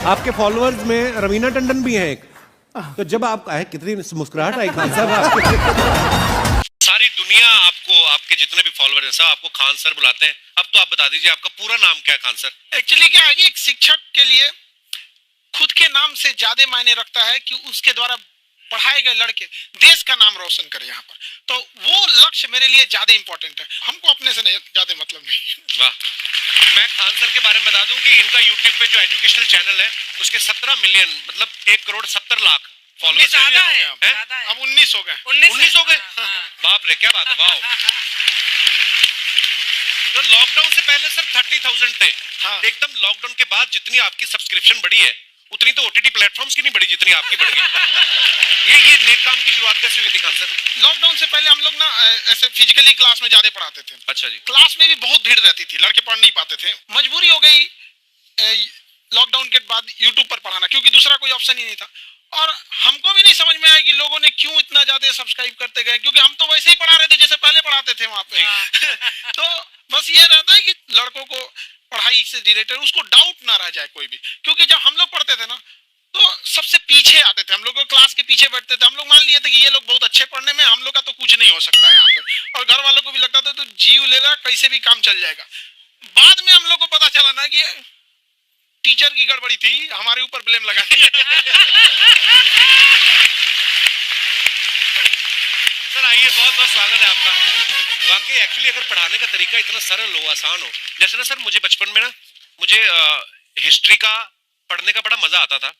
आपके फॉलोअर्स में रवीना टंडन भी हैं एक, तो जब आप आए कितनी मुस्कुराहट आई खान साहब आपके। सारी दुनिया आपको, आपके जितने भी फॉलोअर हैं सब आपको खान सर बुलाते हैं। अब तो आप बता दीजिए आपका पूरा नाम क्या है खान सर? एक्चुअली क्या है कि एक शिक्षक के लिए खुद के नाम से ज्यादा मायने रखता है कि उसके द्वारा पढ़ाए गए लड़के देश का नाम रोशन करें यहाँ पर, तो वो लक्ष्य मेरे लिए ज्यादा इंपॉर्टेंट है। हमको अपने से ज्यादा मतलब नहीं। वाह। मैं खान सर के बारे में बता दूं कि इनका यूट्यूब पे जो एजुकेशनल चैनल है उसके 17 मिलियन मतलब 1,70,00,000 फॉलोअर्स हैं। अब 19 हो गए। 19 हो गए। बाप रे, क्या बात है, वाह। तो लॉकडाउन से पहले सर 30,000 थे। हाँ। एकदम लॉकडाउन के बाद जितनी आपकी सब्सक्रिप्शन बढ़ी है उतनी तो ओटीटी प्लेटफॉर्म्स की नहीं बढ़ी जितनी आपकी बढ़ गई। ये नेक काम की शुरुआत कैसे हुई थी खान सर? लॉकडाउन से पहले हम लोग ना ऐसे फिजिकली क्लास में ज्यादा पढ़ाते थे। अच्छा जी। क्लास में भी बहुत भीड़ रहती थी, लड़के पढ़ नहीं पाते थे। मजबूरी हो गई लॉकडाउन के बाद यूट्यूब पर पढ़ाना, क्योंकि दूसरा कोई ऑप्शन ही नहीं था। और हमको भी नहीं समझ में आया कि लोगों ने क्यों इतना ज्यादा सब्सक्राइब करते गए, क्योंकि हम तो वैसे ही पढ़ा रहे थे जैसे पहले पढ़ाते थे वहां पे। तो बस ये रहता है कि लड़कों को पढ़ाई से रिलेटेड उसको डाउट ना रह जाए कोई भी, क्योंकि जब हम लोग पढ़ते थे ना तो सबसे पीछे आते थे, हम लोग क्लास के पीछे बैठते थे। हम लोग मान लिए थे कि ये लोग बहुत अच्छे पढ़ने में, हम लोग का तो कुछ नहीं हो सकता है यहाँ पे। और घर वालों को भी लगता था तो जीव ले ला, कैसे भी काम चल जाएगा। बाद में हम लोग को पता चला ना कि टीचर की गड़बड़ी थी, हमारे ऊपर ब्लेम लगा दिया। सर आइए, बहुत बहुत स्वागत है आपका। वाकई एक्चुअली अगर पढ़ाने का तरीका इतना सरल हो, आसान हो, जैसे ना सर मुझे बचपन में ना मुझे हिस्ट्री का पढ़ने का बड़ा मजा आता था।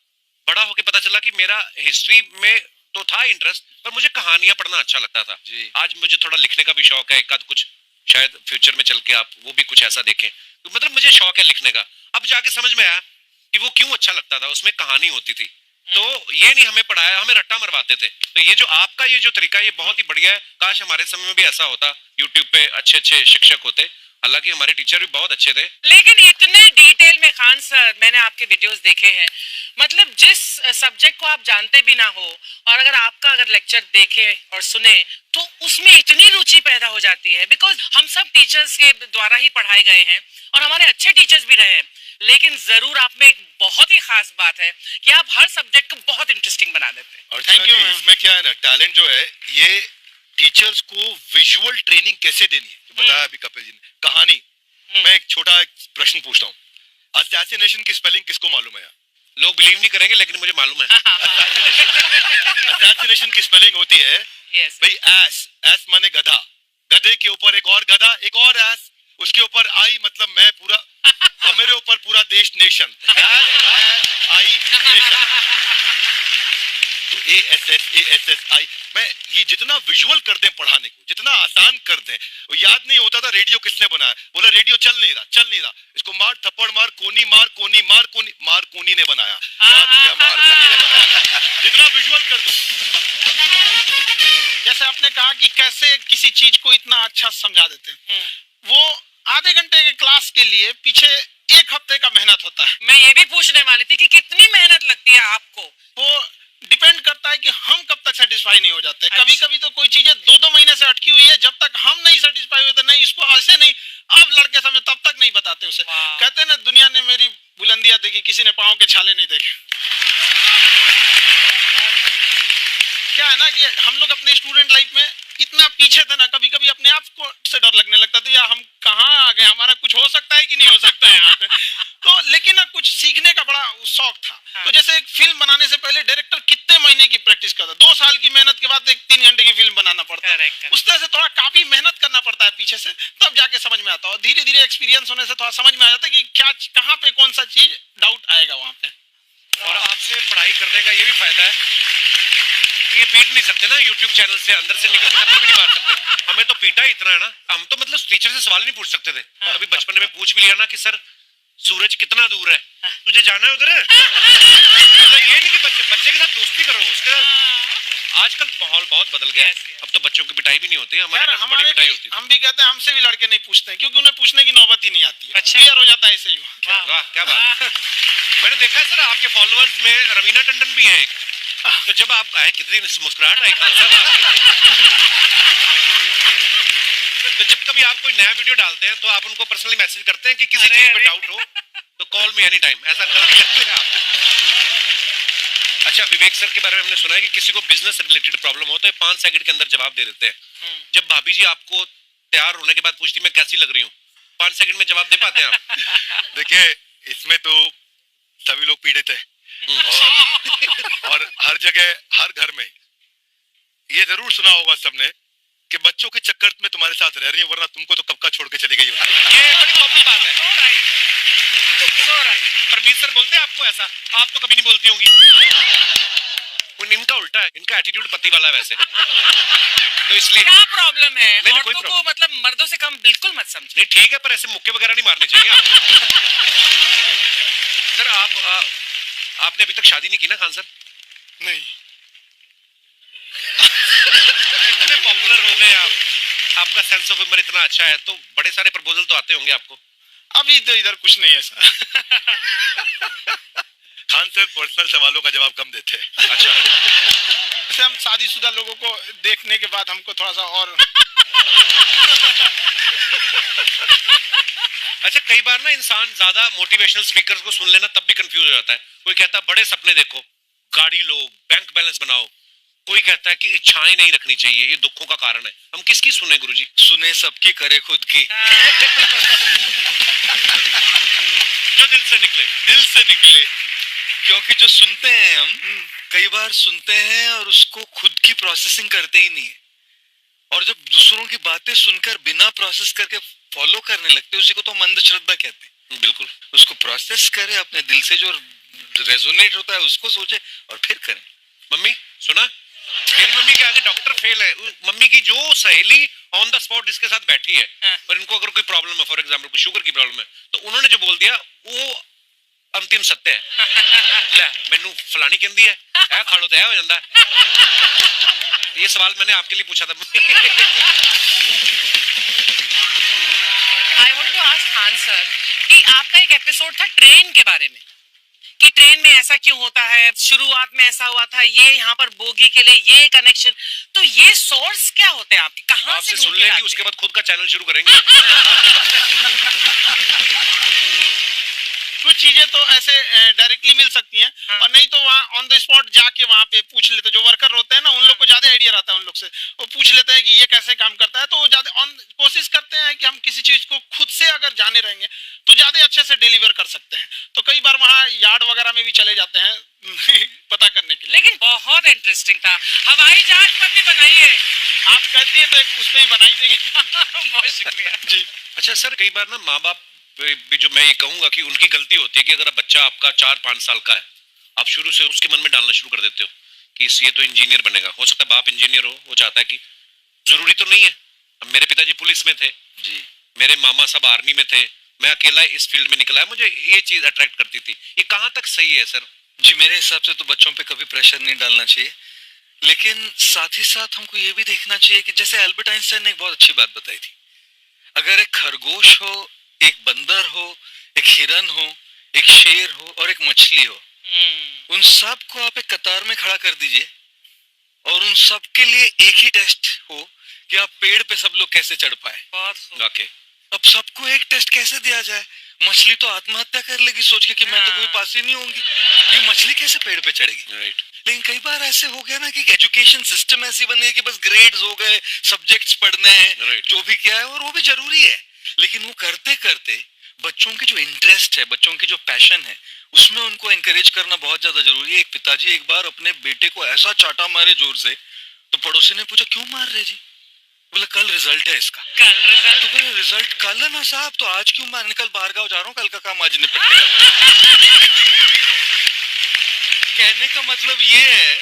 बड़ा होके पता चला कि मेरा हिस्ट्री में तो था इंटरेस्ट, पर मुझे कहानियां पढ़ना अच्छा लगता था जी। आज मुझे थोड़ा लिखने का भी शौक है, एक आध कुछ शायद फ्यूचर में चल के आप वो भी कुछ ऐसा देखें, तो मतलब मुझे शौक है लिखने का। अब जाके समझ में आया कि वो क्यों अच्छा लगता था, उसमें कहानी होती थी। तो ये नहीं हमें पढ़ाया, हमें रट्टा मरवाते थे। तो ये जो आपका ये जो तरीका ये बहुत ही बढ़िया है। काश हमारे समय में भी ऐसा होता, यूट्यूब पे अच्छे अच्छे शिक्षक होते। हालांकि हमारे टीचर भी बहुत अच्छे थे, लेकिन इतने डिटेल में खान सर मैंने आपके वीडियोस देखे हैं, मतलब जिस सब्जेक्ट को आप जानते भी ना हो और अगर लेक्चर देखे और सुने तो उसमें इतनी रुचि पैदा हो जाती है। बिकॉज हम सब टीचर्स के द्वारा ही पढ़ाए गए हैं और हमारे अच्छे टीचर्स भी रहे हैं, लेकिन जरूर आप में एक बहुत ही खास बात है कि आप हर सब्जेक्ट को बहुत इंटरेस्टिंग बना देते हैं। और थैंक यू। इसमें क्या है ना, टैलेंट जो है ये टीचर्स को विजुअल ट्रेनिंग कैसे देनी है, तो बताया अभी कपिल जी ने। कहानी, मैं एक छोटा प्रश्न पूछता हूँ, असैसिनेशन की स्पेलिंग किसको मालूम है? लोग बिलीव नहीं करेंगे लेकिन मुझे मालूम है। असैसिनेशन की स्पेलिंग होती है भाई एस माने गधा, गधे के ऊपर एक और गधा, एक और एस, उसके ऊपर आई मतलब मैं पूरा, और मेरे ऊपर पूरा देश नेशन, आई नेशन। तो ASSASSI मैं ये जितना विजुअल कर दें पढ़ाने को, जितना आसान कर दें। वो याद नहीं होता था रेडियो किसने बनाया, बोला रेडियो चल नहीं रहा, इसको मार थप्पड़ मार, कोनी मार, कोनी मार, मार कोनी ने बनाया। याद हो गया, मार कोनी ने बनाया। जितना विजुअल कर दो। जैसे आपने कहा कि कैसे किसी चीज को इतना अच्छा समझा देते हैं, वो आधे घंटे के क्लास के लिए पीछे 1 हफ्ते का मेहनत होता है। मैं ये भी पूछने वाली थी कि कितनी मेहनत लगती है आपको। वो डिपेंड करता है कि हम कब तक सेटिस्फाई नहीं हो जाते। कभी कभी तो कोई चीजें 2-2 महीने से अटकी हुई है, जब तक हम नहीं सेटिस्फाई होते, नहीं इसको ऐसे नहीं अब लड़के समझे, तब तक नहीं बताते उसे। कहते हैं ना, दुनिया ने मेरी बुलंदियां देखी, किसी ने पाँव के छाले नहीं देखे। क्या है ना कि हम लोग अपने स्टूडेंट लाइफ में इतना पीछे थे ना, कभी कभी अपने आप को से डर लगने लगता था, यार हम कहाँ आ गए, हमारा कुछ हो सकता है कि नहीं हो सकता है यहाँ पे। तो लेकिन ना कुछ सीखने का बड़ा शौक था। तो जैसे एक फिल्म बनाने से पहले डायरेक्टर कितने महीने की प्रैक्टिस करता है, 2 साल की मेहनत के बाद एक 3 घंटे की फिल्म बनाना पड़ता है। उस तरह से थोड़ा काफी मेहनत करना पड़ता है पीछे से, तब जाके समझ में आता है। और धीरे धीरे एक्सपीरियंस होने से थोड़ा समझ में आ जाता है कि क्या कहाँ पे कौन सा चीज डाउट आएगा वहाँ पे। और आपसे पढ़ाई करने का ये भी फायदा है, ये पीट नहीं सकते ना यूट्यूब चैनल से, अंदर से निकल के थप्पड़ भी नहीं मार सकते। हमें तो पीटा इतना है ना, हम तो मतलब टीचर से सवाल नहीं पूछ सकते थे। अभी बचपन में पूछ भी लिया ना कि सर सूरज कितना दूर है, तुझे जाना है उधर है। मतलब ये नहीं कि बच्चे के साथ दोस्ती करो, उसके साथ आजकल माहौल बहुत बदल गया है। अब तो बच्चों की पिटाई भी नहीं होती है, हमारे टाइम बड़ी पिटाई होती थी। हम भी कहते हैं, हमसे भी लड़के नहीं पूछते हैं, क्योंकि उन्हें पूछने की नौबत ही नहीं आती है। अच्छा, क्लियर हो जाता है ऐसे ही। वाह क्या बात। मैंने देखा है सर आपके फॉलोअर्स में रवीना टंडन भी है एक, तो जब आप आए कितनी मुस्कुराहट आई खान साहब। तो जब कभी आप कोई नया वीडियो डालते हैं तो आप उनको पर्सनली मैसेज करते हैं कि किसी चीज पे डाउट हो तो कॉल मी एनी टाइम, ऐसा करते हैं आप? अच्छा, विवेक सर के बारे में हमने सुना है कि किसी को बिजनेस रिलेटेड प्रॉब्लम हो तो 5 सेकंड के अंदर जवाब दे देते हैं। जब भाभी जी आपको तैयार होने के बाद पूछती मैं कैसी लग रही हूँ, 5 सेकंड में जवाब दे पाते हैं आप? देखिए, इसमें तो सभी लोग पीड़ित है और हर जगह, हर घर में ये जरूर सुना होगा सबने कि बच्चों के चक्कर में तुम्हारे साथ रह रही है, वरना तुमको तो कब का छोड़ के चली गई होती। ये बड़ी कॉमन बात है। परमीत सर बोलते हैं आपको ऐसा? आप तो कभी नहीं बोलती होंगी। इनका उल्टा है, इनका एटीट्यूड पति वाला है वैसे, तो इसलिए क्या प्रॉब्लम है? नहीं, कोई औरतों को प्रॉब्लम मतलब मर्दों से कम बिल्कुल मत समझो। नहीं, ठीक है, पर ऐसे मुक्के वगैरह नहीं मारने चाहिए आप। सर आपने अभी तक शादी नहीं की ना खान सर? नहीं, इतने पॉपुलर हो गए आप, आपका सेंस ऑफ ह्यूमर इतना अच्छा है, तो बड़े सारे प्रपोजल तो आते होंगे आपको। अभी तो इधर कुछ नहीं है सर। खान सर पर्सनल सवालों का जवाब कम देते हैं। अच्छा, वैसे हम शादीशुदा लोगों को देखने के बाद हमको थोड़ा सा और अच्छा, कई बार ना इंसान ज्यादा मोटिवेशनल स्पीकर्स को सुन लेना तब भी कंफ्यूज हो जाता है। कोई कहता है बड़े सपने देखो, गाड़ी लो, बैंक बैलेंस बनाओ, कोई कहता है कि इच्छाएं नहीं रखनी चाहिए, ये दुखों का कारण है। हम किसकी सुने गुरुजी? सुने सबकी, करे खुद की। जो दिल से निकले। दिल से निकले, क्योंकि जो सुनते हैं हम कई बार सुनते हैं और उसको खुद की प्रोसेसिंग करते ही नहीं है, और जब दूसरों की बातें सुनकर बिना प्रोसेस करके फॉलो करने लगते हैं, उसी को तो हम अंधश्रद्धा कहते हैं। बिल्कुल, उसको प्रोसेस करें, अपने दिल से जो रेजोनेट होता है उसको सोचे और फिर करें। मम्मी सुना, मेरी मम्मी के आगे डॉक्टर फेल है। मम्मी की जो सहेली ऑन द स्पॉट जिसके साथ बैठी है, और इनको अगर कोई प्रॉब्लम है, फॉर एग्जाम्पल कोई शुगर की प्रॉब्लम है, तो उन्होंने जो बोल दिया वो अंतिम सत्य है। ले मैनू फलानी कहती है, ऐ खाड़ो तो ऐ हो जाता है। ये सवाल मैंने आपके लिए पूछा था। I want to ask Khan sir कि आपका एक एपिसोड था ट्रेन के बारे में, कि ट्रेन में ऐसा क्यों होता है, शुरुआत में ऐसा हुआ था, ये यहाँ पर बोगी के लिए ये कनेक्शन, तो ये सोर्स क्या होते हैं आपके, कहाँ से आपसे सुन ढूंढ के लेंगे, लाते उसके हैं? बाद खुद का चैनल शुरू करेंगे। कुछ चीजें तो ऐसे डायरेक्टली मिल सकती हैं, और नहीं तो वहाँ ऑन द स्पॉट जाके वहाँ पे पूछ लेते, जो वर्कर होते हैं ना, उन लोग को ज्यादा आइडिया रहता है उन लोग से, वो पूछ लेते हैं कि ये कैसे काम करता है, तो वो ज्यादा कोशिश करते हैं कि हम किसी चीज को खुद से अगर जाने रहेंगे तो ज्यादा अच्छे से डिलीवर कर सकते हैं। तो कई बार वहाँ यार्ड वगैरह में भी चले जाते हैं पता करने के लिए। लेकिन बहुत इंटरेस्टिंग था। हवाई जहाज पर भी बनाइए। आप कहती हैं तो एक उस पर ही बनाई देंगे। बहुत शुक्रिया जी। अच्छा सर, कई बार ना माँ बाप भी, जो मैं ये कहूंगा कि उनकी गलती होती है कि अगर बच्चा आपका 4-5 साल का है, आप शुरू से उसके मन में डालना शुरू कर देते हो कि ये तो इंजीनियर बनेगा। हो सकता है बाप इंजीनियर हो, वो चाहता है कि जरूरी तो नहीं है। अब मेरे पिताजी पुलिस में थे जी, मेरे मामा सब आर्मी में थे, मैं अकेला इस फील्ड में निकला है, मुझे ये चीज अट्रैक्ट करती थी। ये कहाँ तक सही है सर? जी, मेरे हिसाब से तो बच्चों पे कभी प्रेशर नहीं डालना चाहिए, लेकिन साथ ही साथ हमको ये भी देखना चाहिए कि जैसे एल्बर्ट आइंस्टाइन ने एक बहुत अच्छी बात बताई थी, अगर एक खरगोश हो, एक बंदर हो, एक हिरन हो, एक शेर हो और एक मछली हो, उन सब को आप एक कतार में खड़ा कर दीजिए और उन सब के लिए एक ही टेस्ट हो कि आप पेड़ पे सब लोग कैसे चढ़ पाए। ओके, अब सबको एक टेस्ट कैसे दिया जाए? मछली तो आत्महत्या कर लेगी सोच के कि मैं तो कोई पास ही नहीं होंगी, ये मछली कैसे पेड़ पे चढ़ेगी? राइट। लेकिन कई बार ऐसे हो गया ना कि एजुकेशन सिस्टम ऐसी बन गई कि बस ग्रेड्स हो गए, सब्जेक्ट्स पढ़ने हैं, Right. जो भी क्या है, और वो भी जरूरी है, लेकिन वो करते करते बच्चों की जो इंटरेस्ट है, बच्चों की जो पैशन है, उसमें उनको एनकरेज करना बहुत ज्यादा जरूरी है। एक पिताजी एक बार अपने बेटे को ऐसा चाटा मारे जोर से, तो पड़ोसी ने पूछा क्यों मार रहे जी? बोले कल रिजल्ट है इसका। कल रिजल्ट? तो बोले रिजल्ट कल है ना साहब, तो आज क्यों मारने? कल बाहर गाँव जा रहा हूँ, कल का काम आज निपट गया। कहने का मतलब ये है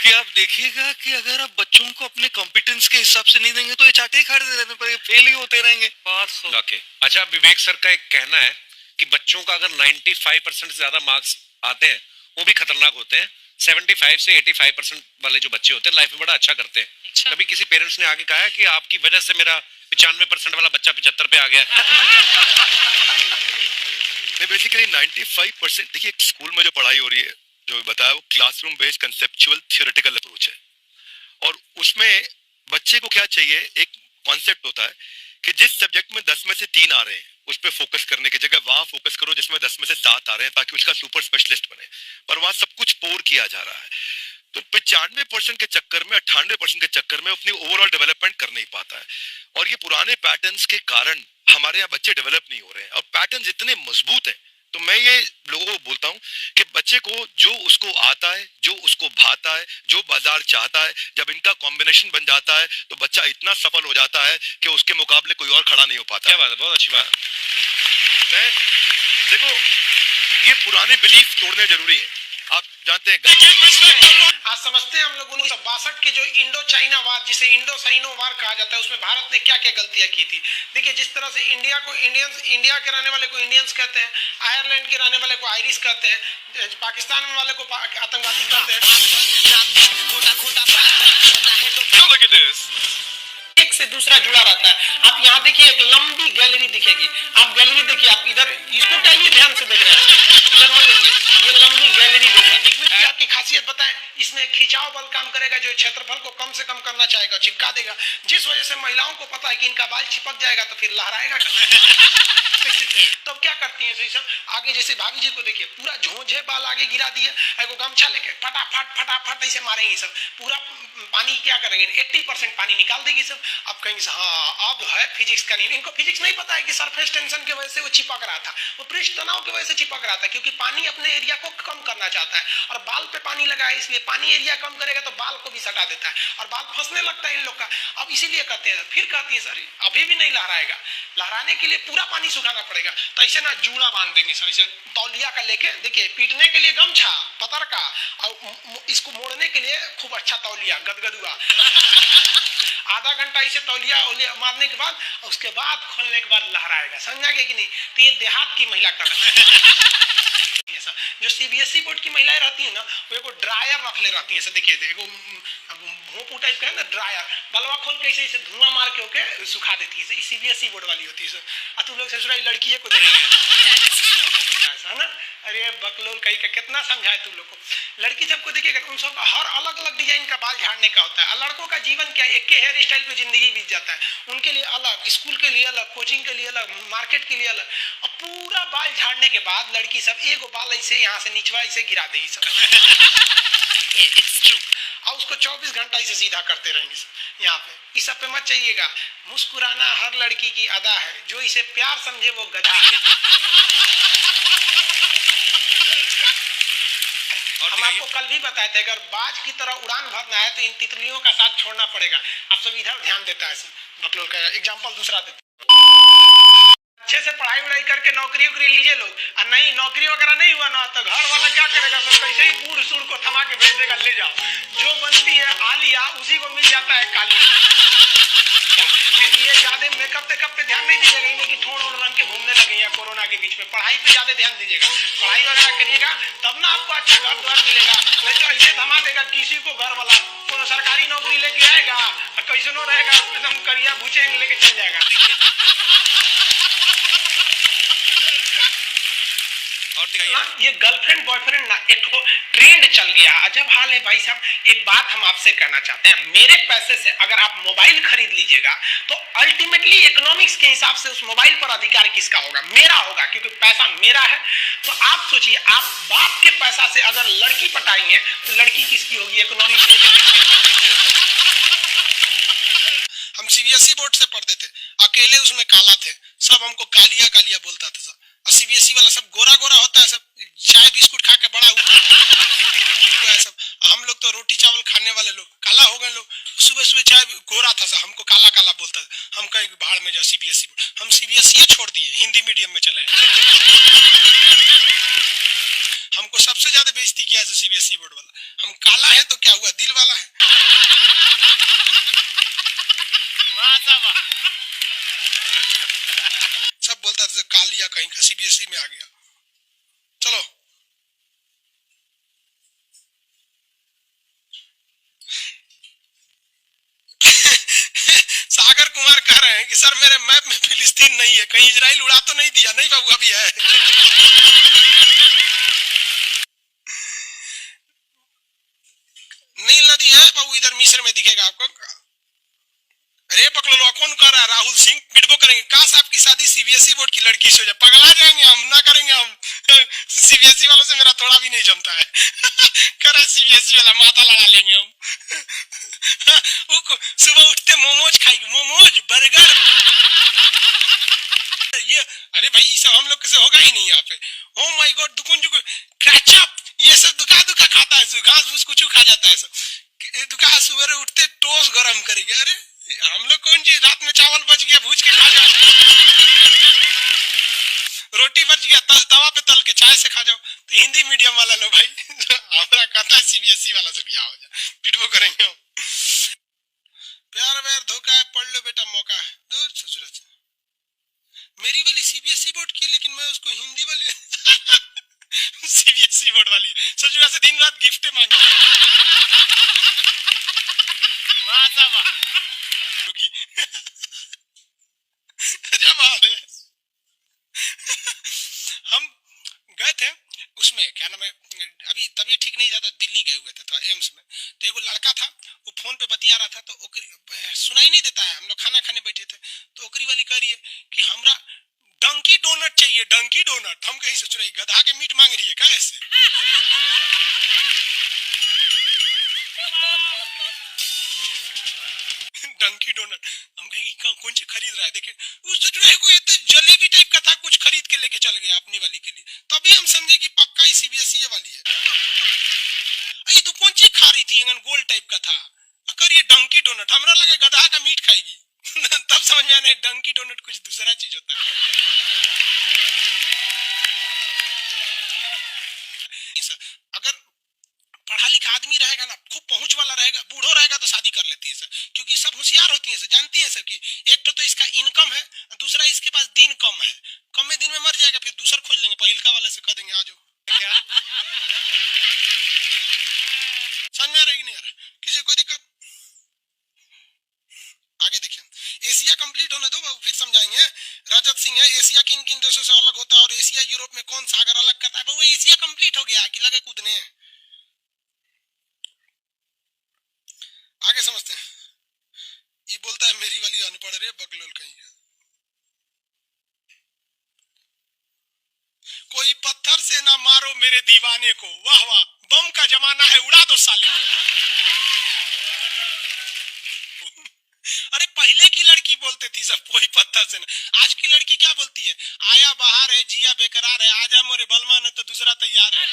कि आप देखिएगा कि अगर आप बच्चों को अपने कॉम्पिटेंस के हिसाब से नहीं देंगे तो ये चाटे खा देने पर फेल ही होते रहेंगे। बहुत ओके। अच्छा, विवेक सर का एक कहना है कि बच्चों का अगर 95% से ज्यादा मार्क्स आते हैं वो भी खतरनाक होते हैं। 75 से 85% वाले जो बच्चे होते हैं लाइफ में बड़ा अच्छा करते हैं। अच्छा। कभी किसी पेरेंट्स ने आगे कहा है कि आपकी वजह से मेरा 95% वाला बच्चा 75 पे आ गया? बेसिकली 95%, देखिए स्कूल में जो पढ़ाई हो रही है, जो बताया, वो classroom based conceptual theoretical approach है, और उसमें बच्चे को क्या चाहिए, एक कॉन्सेप्ट होता है कि जिस सब्जेक्ट में 10 में से 3 आ रहे हैं उस पर फोकस करने की जगह वहां फोकस करो जिसमें 10 में से 7 आ रहे हैं, ताकि उसका सुपर स्पेशलिस्ट बने। पर वहां सब कुछ पोर किया जा रहा है, तो 95% के चक्कर में, 98% के चक्कर में अपनी ओवरऑल डेवलपमेंट कर नहीं पाता है। और ये पुराने पैटर्न्स के कारण हमारे यहाँ बच्चे डेवलप नहीं हो रहे हैं, और पैटर्न्स इतने मजबूत हैं। तो मैं ये लोगों को बोलता हूँ कि बच्चे को जो उसको आता है, जो उसको भाता है, जो बाजार चाहता है, जब इनका कॉम्बिनेशन बन जाता है तो बच्चा इतना सफल हो जाता है कि उसके मुकाबले कोई और खड़ा नहीं हो पाता। क्या बात है, बहुत अच्छी बात। मैं देखो, ये पुराने बिलीफ तोड़ने जरूरी है। आप जानते हैं आज समझते हैं हम लोग 1962 के जो इंडो चाइना वार, जिसे इंडो साइनो वार कहा जाता है, उसमें भारत ने क्या क्या गलतियां की थी। देखिए, जिस तरह से इंडिया को इंडियंस, इंडिया के रहने वाले को इंडियंस कहते हैं, आयरलैंड के रहने वाले को आयरिश कहते हैं, पाकिस्तान वाले को आतंकवादी कहते हैं। एक से दूसरा जुड़ा रहता है। आप यहाँ देखिए, एक लंबी गैलरी दिखेगी। आप गैलरी देखिए, आप इधर इसको कहिए, ध्यान से देख रहे हैं, इधर मत देखिए, ये लंबी गैलरी देखिए। एक मिनट की आपकी खासियत बताएं, इसमें खिंचाव बल काम करेगा, जो क्षेत्रफल को कम से कम करना चाहेगा, चिपका देगा। जिस वजह से महिलाओं को पता है कि इनका बाल चिपक जाएगा तो फिर लहराएगा। तब क्या करती हैं सब? आगे जैसे भाभी जी को देखिए, पूरा झोंझे बाल आगे गिरा दिए, एगो गमछा लेके फटाफट फटाफट ऐसे मारेंगे सब। पूरा पानी क्या करेंगे, 80% पानी निकाल देगी सब। अब कहेंगे हाँ अब है फिजिक्स का नियम। इनको फिजिक्स नहीं पता है कि सरफेस टेंशन की वजह से वो चिपक रहा था, वो पृष्ठ तनाव की वजह से चिपक रहा था, क्योंकि पानी अपने एरिया को कम करना चाहता है और बाल पे पानी लगाए, इसलिए पानी एरिया कम करेगा तो बाल को भी सटा देता है और बाल फंसने लगता है इन लोग का। अब इसीलिए कहते हैं, फिर कहती है सर अभी भी नहीं लहराएगा, लहराने के लिए पूरा पानी सुखाना पड़ेगा। तो ऐसे ना जूड़ा बांध देंगे सर, ऐसे तौलिया का लेके, देखिए पीटने के लिए गमछा पतर का, और इसको मोड़ने के लिए खूब अच्छा तौलिया गदगदुआ। आधा घंटा इसे तौलिया मारने के बाद, उसके बाद खोलने के बाद लहराएगा। समझा गया कि नहीं? तो ये देहात की महिला कर जो सीबीएसई बोर्ड की महिलाएं रहती है ना, वो एगो ड्रायर रख ले रहती है। ऐसे देखिए, एगो भोंपू टाइप का है ना ड्रायर, बलवा खोल के इसे धुआं मार के होके सुखा देती है। सीबीएसई बोर्ड वाली होती है। और तुम लोग ससुरा लड़की को ऐसा ना, अरे बकलोल कहीं का कितना समझाए तुम लोग को। लड़की सबको देखिएगा, उन सबका हर अलग अलग डिजाइन का बाल झाड़ने का होता है। लड़कों का जीवन क्या, एक के हेयर स्टाइल पे जिंदगी बीत जाता है। उनके लिए अलग, स्कूल के लिए अलग, कोचिंग के लिए अलग, मार्केट के लिए अलग। और पूरा बाल झाड़ने के बाद लड़की सब एगो बाल ऐसे यहाँ से निचवा ऐसे गिरा देगी सब। और उसको 24 घंटा इसे सीधा करते रहेंगे सब। यहाँ पे इस सब पे मत चाहिएगा। मुस्कुराना हर लड़की की अदा है, जो इसे प्यार समझे वो गधा है। हम आपको कल भी बताए थे, अगर बाज की तरह उड़ान भरना है तो इन तितलियों का साथ छोड़ना पड़ेगा। आप सब इधर ध्यान देता है। बकलोल का एग्जांपल दूसरा देते, अच्छे से पढ़ाई उड़ाई करके नौकरी उकरी लीजिए लोग, और नहीं नौकरी वगैरह नहीं हुआ ना तो घर वाला क्या करेगा, सब कैसे ही बूढ़ सूढ़ को थमा के भेज देगा, ले जाओ जो बनती है आलिया उसी को मिल जाता है काली। इसलिए ज्यादा मेकअप टेकअप पे ध्यान नहीं दीजिएगा, कि थोड़ा और रंग के घूमने लगे या कोरोना के बीच में। पढ़ाई पे ज्यादा ध्यान दीजिएगा, पढ़ाई वगैरह करिएगा, तब ना आपको अच्छा घर द्वार मिलेगा। नहीं तो ऐसे थमा देगा किसी को घर वाला, कोनो सरकारी नौकरी लेके आएगा और कैसनो रहेगा, एकदम करिया भूचेंगे लेके चल जाएगा। ये गर्लफ्रेंड बॉयफ्रेंड ना एक ट्रेंड चल गया, अजब हाल है भाई साहब। एक बात हम आपसे कहना चाहते हैं, मेरे पैसे से अगर आप मोबाइल खरीद लीजिएगा तो अल्टीमेटली इकोनॉमिक्स के हिसाब से उस मोबाइल पर अधिकार किसका होगा? मेरा होगा, क्योंकि पैसा मेरा है। तो आप सोचिए, आप बाप के पैसा से अगर लड़की पटाएंगे तो लड़की किसकी होगी? इकोनॉमिक्स। हम सीबीएसई बोर्ड से पढ़ते थे, अकेले उसमें काला थे, सब हमको कालिया कालिया बोलता था सब। और सीबीएसई वाला सब गोरा गोरा होता है, सब चाय बिस्कुट खा के बड़ा हुआ है सब। हम लोग तो रोटी चावल खाने वाले लोग, काला हो गए लोग। सुबह सुबह चाय गोरा था सब, हमको काला काला बोलता था। हम कहीं भाड़ में जाओ सीबीएसई बोर्ड, हम सीबीएसई छोड़ दिए, हिंदी मीडियम में चले। हमको सबसे ज्यादा बेइज्जती किया है सीबीएसई बोर्ड वाला। हम काला है तो क्या हुआ, दिल वाला है। सब बोलता था कालिया कहीं का, सीबीएसई में आ गया। चलो सागर कुमार कह रहे हैं कि सर मेरे मैप में फिलिस्तीन नहीं है, कहीं इजराइल उड़ा तो नहीं दिया? नहीं बाबू, अभी है। नील नदी है बाबू, इधर मिस्र में दिखेगा आपको। अरे पकड़ लो, कौन कर रहा है? राहुल सिंह पिटबो करेंगे। काश आपकी शादी सीबीएसई बोर्ड की लड़की से हो जाए, पगला जाएंगे हम, ना करेंगे हम। सीबीएसई वालों से मेरा थोड़ा भी नहीं जमता है। करे सीबीएसई वाला, माथा लड़ा लेंगे हम। सुबह उठते मोमोज खाएगी, मोमोज, बर्गर। ये अरे भाई ये सब हम लोग से होगा ही नहीं यहाँ पे। ओ माय गॉड, दुकुन जुकुन, क्रैचअप, ये सब दुका दुका खाता है, घास फूस कुछ खा जाता है सब। दुका सुबह उठते टोस्ट गरम करेंगे। अरे हम लोग कौन चीज, रात में चावल बच गया भूज के खा जाओ, रोटी बच गया तवा पे तल के चाय से खा जाओ। तो हिंदी मीडियम वाला लो भाई, हमारा कहता है सीबीएसई वाला से बियाह हो जाए, पिटबो करेंगे हम। प्यार व्यार धोखा है, पढ़ लो बेटा, मौका है, दूर ससुर से। मेरी वाली सीबीएसई बोर्ड की, लेकिन मैं उसको हिंदी वाली सीबीएसई बोर्ड वाली ससुर से दिन रात गिफ्ट मांगती है। वाह साहब वाह। जमाल है। हम गए थे उसमें, क्या नाम है, अभी तबीयत ठीक नहीं था तो दिल्ली गए हुए थे, तो एम्स में। तो एक लड़का था, वो फोन पे बतिया रहा था, तो सुनाई नहीं देता है, हम लोग खाना खाने बैठे थे, तो ओकरी वाली कह रही है कि हमरा डंकी डोनट चाहिए, डंकी डोनट। हम कहीं सोच रहे गधा के मीट मांग रही है क्या ऐसे। डंकी डोनट, हम कहीं कौन सी खरीद रहा है, देखिए उस सोच को, ये तो जलेबी टाइप का था, कुछ खरीद के लेके चल गया अपनी वाली के लिए। तभी हम समझे कि पक्का ही सीबीएसई वाली है। ये तो कौन सी खा रही थी, गोल टाइप का था, अगर ये डंकी डोनट, हमरा लगा गधा का मीट खाएगी। तब समझ में आया डंकी डोनट कुछ दूसरा चीज होता है। अगर पढ़ा लिखा आदमी रहेगा ना, खूब पहुंच वाला रहेगा, बूढ़ो रहेगा तो शादी कर लेती है सर, क्योंकि सब होशियार होती है सर, जानती है सर कि एक तो इसका इनकम है, दूसरा इसके पास दिन कम है, कम में दिन में मर जाएगा, फिर दूसरा खोज लेंगे, पहिलका वाले से कह देंगे आ जाओ। क्या समझ में आ रहा है कि नहीं आ रहा, किसी कोई दिक्कत। आगे देखिए, एशिया कंप्लीट होने दो, फिर समझाएंगे। रजत सिंह है, एशिया किन किन देशों से अलग होता है और एशिया यूरोप में कौन सागर अलग करता है। वो एशिया कंप्लीट हो गया कि लगे कूदने। आगे समझते हैं। ये बोलता है मेरी वाली अनपढ़ रे बकलोल कहीं। कोई पत्थर से ना मारो मेरे दीवाने को, वाह वाह, बम का जमाना है, उड़ा दो साले को। अरे पहले की लड़की बोलते थी सब, कोई पत्थर से ना। आज की लड़की क्या बोलती है, आया बाहर है, जिया बेकरार है, आजा मोरे बलमा न तो दूसरा तैयार है।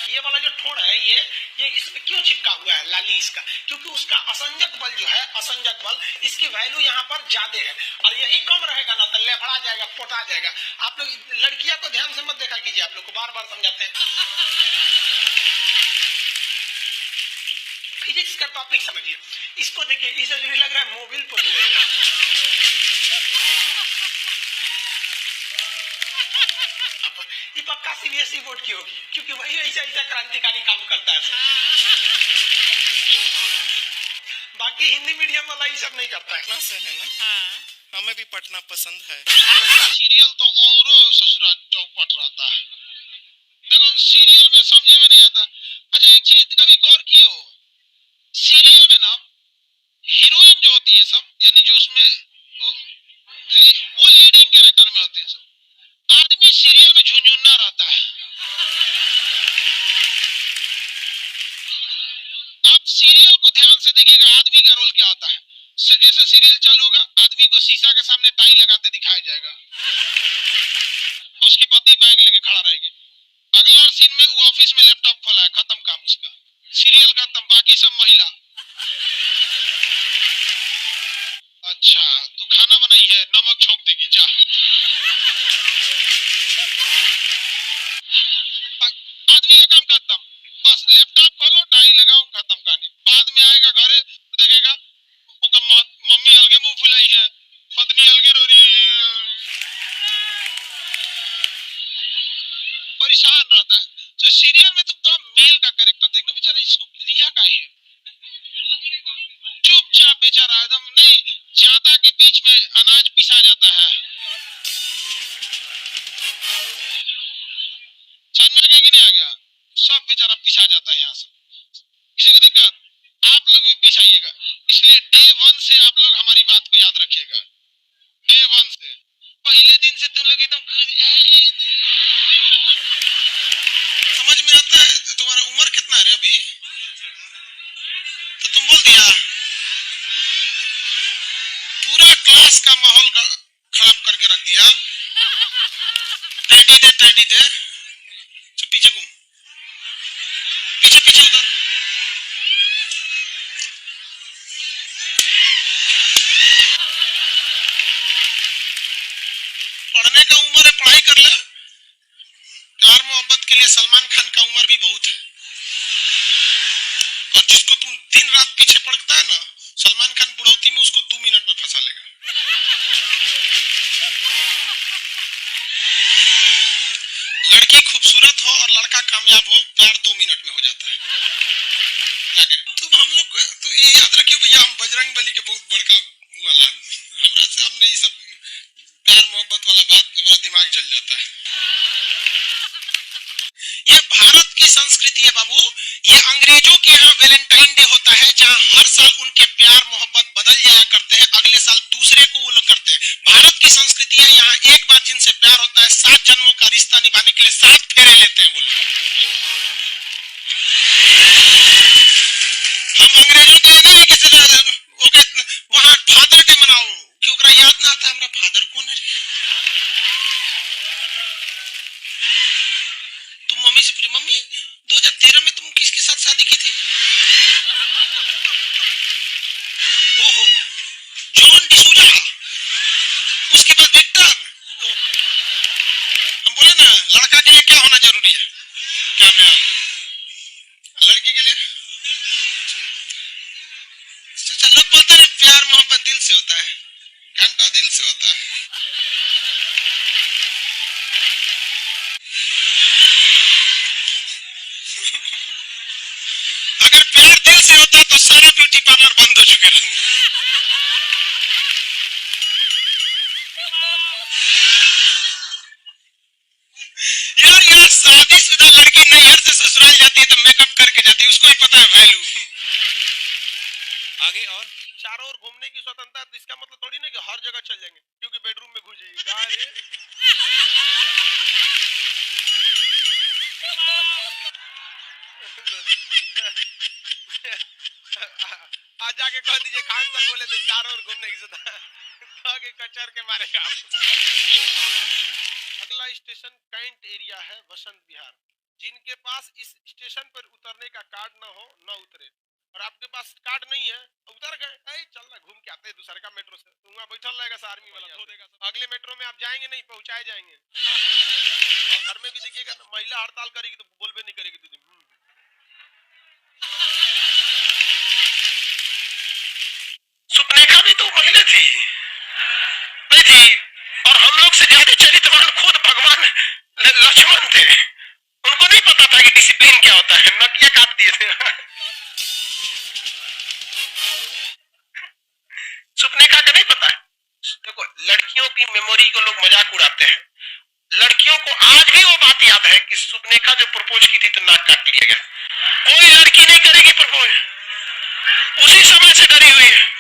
ये वाला जो ठोड़ है, ये इसमें क्यों चिपका हुआ है लाली इसका, क्योंकि उसका असंजक बल जो है, असंजक बल, इसकी वैल्यू यहाँ पर ज्यादा है, और यही कम रहेगा ना तो लेफड़ा जाएगा, पोटा जाएगा। आप लोग लड़कियां को ध्यान से मत देखा कीजिए, आप लोग को बार बार समझाते हैं। फिजिक्स का टॉपिक समझिए, इसको देखिए, इसे जो लग रहा है मोबिल पोतलेगा। ये पक्का सीबीएसई बोर्ड की होगी, क्योंकि वही ऐसा ऐसा क्रांतिकारी काम करता है। बाकी हिंदी मीडियम वाला ये सब नहीं करता है ना सर, है ना। हाँ, हमें भी पढ़ना पसंद है। सीरियल तो और ससुरा चौपट रहता है, देखो सीरियल में समझे में नहीं आता। अच्छा एक चीज कभी गौर की हो, सीरियल में ना हीरोइन जो होती है सब, यानी जो उसमें वो लीडिंग कैरेक्टर में होते हैं सब, आदमी सीरियल में झुंझुन्ना रहता है। आप सीरियल को ध्यान से देखिएगा, आदमी का रोल क्या होता है। जैसे सीरियल चालू होगा, आदमी को शीशा के सामने टाई लगाते दिखाया जाएगा, उसकी पत्नी बैग लेके खड़ा रहेगी। अगला सीन में वो ऑफिस में लैपटॉप खोला है, खत्म काम उसका, सीरियल खत्म, बाकी सब महिला। अच्छा तू खाना बनाई है, नमक छोंक देगी जा। आदमी का काम खत्म, बस लैपटॉप खोलो, टाई लगाओ, खत्म कहानी। बाद में आएगा घरे तो देखेगा मम्मी अलगे मुंह फुलाई है, पत्नी अलगे रो रही है, परेशान रहता है। तो सीरियल में तुम तो मेल का कैरेक्टर देखना, बेचारा इसको लिया का है, चुपचाप बेचारा एकदम, नहीं जाता के बीच में अनाज पिसा जाता है, समझ में कि नहीं आ गया, सब बेचारा पिसा जाता है यहाँ से। किसी को दिक्कत, आप लोग भी पिसाइएगा। इसलिए डे 1 से आप लोग है अभी, तो तुम बोल दिया। पूरा क्लास का माहौल खराब करके रख दिया। टैडी दे तो पीछे घूम, पीछे पीछे उधर। पढ़ने का उम्र है, पढ़ाई कर ले। प्यार मोहब्बत के लिए सलमान खान का उम्र भी बहुत है। और जिसको तुम दिन रात पीछे पड़ता है ना, सलमान खान बुढ़ौती में उसको 2 मिनट में फंसा लेगा। लड़की खूबसूरत हो और लड़का कामयाब हो, प्यार 2 मिनट में हो जाता है। आगे तुम हम लोग को तो ये याद रखियो भैया, हम बजरंग बली के बहुत बड़का वाला, हमरा से हमने ये सब प्यार मोहब्बत वाला बात, हमारा दिमाग जल जाता है। ये भारत की संस्कृति है बाबू। ये अंग्रेजों के यहाँ वैलेंटाइन डे होता है, जहाँ हर साल उनके प्यार मोहब्बत बदल जाया करते हैं, अगले साल दूसरे को वो लोग करते हैं। भारत की संस्कृति है, यहाँ एक बार जिनसे प्यार होता है, 7 जन्मों का रिश्ता निभाने के लिए 7 फेरे लेते हैं वो लोग। हम अंग्रेजों के नहीं किसी वहाँ फादर डे मनाओ, क्योंकि याद ना आता हमारा फादर कौन है। तुम मम्मी से पूछो, मम्मी 2013 में तुम किसके साथ शादी की थी? ओहो, जॉन डिसूजा। उसके बाद विक्टर। हम बोले ना, लड़का के लिए क्या होना जरूरी है? कामयाब। लड़की के लिए लोग बोलते हैं प्यार मोहब्बत दिल से होता है, घंटा दिल से होता है। अगर प्यार दिल से होता तो सारा ब्यूटी पार्लर बंद हो चुके थे। यार शादीशुदा लड़की नैहर से ससुराल जाती है तो मेकअप करके जाती है, उसको ही पता है वैल्यू। आगे और चारों ओर घूमने की स्वतंत्रता है, तो इसका मतलब थोड़ी ना कि हर जगह चल जाएंगे, क्योंकि बेडरूम में घुस जाएगी। क्या रे? आज जाके कह दीजिए खान सर बोले थे चारों ओर घूमने की स्वतंत्रता, कचर के मारेगा आपको। अगला स्टेशन कैंट एरिया है, वसंत विहार। जिनके पास इस स्टेशन पर उतरने का कार्ड न हो न उतरे, और आपके पास कार्ड नहीं है, उतर गए, चल ना घूम के आते हैं दूसरे का मेट्रो से, तो वहाँ बैठल रहेगा आर्मी वाला, धो देगा। अगले मेट्रो में आप जाएंगे नहीं, पहुंचाए जाएंगे। घर में भी देखिएगा ना, महिला हड़ताल करेगी तो बोलबे नहीं करेगी 2 दिन। सुपनेखा भी तो महिला थी, नहीं थी? और हम लोग से ज्यादा चरित्रवान खुद भगवान लक्ष्मण थे। उनको नहीं पता था कि डिसिप्लिन क्या होता है, नकिया काट दिए थे। सुपनेखा का नहीं पता है। देखो, लड़कियों की मेमोरी को लोग मजाक उड़ाते हैं, लड़कियों को आज भी वो बात याद है कि सुपनेखा जो प्रपोज की थी तो नाक काट लिया गया। कोई लड़की नहीं करेगी प्रपोज, उसी समय से डरी हुई है।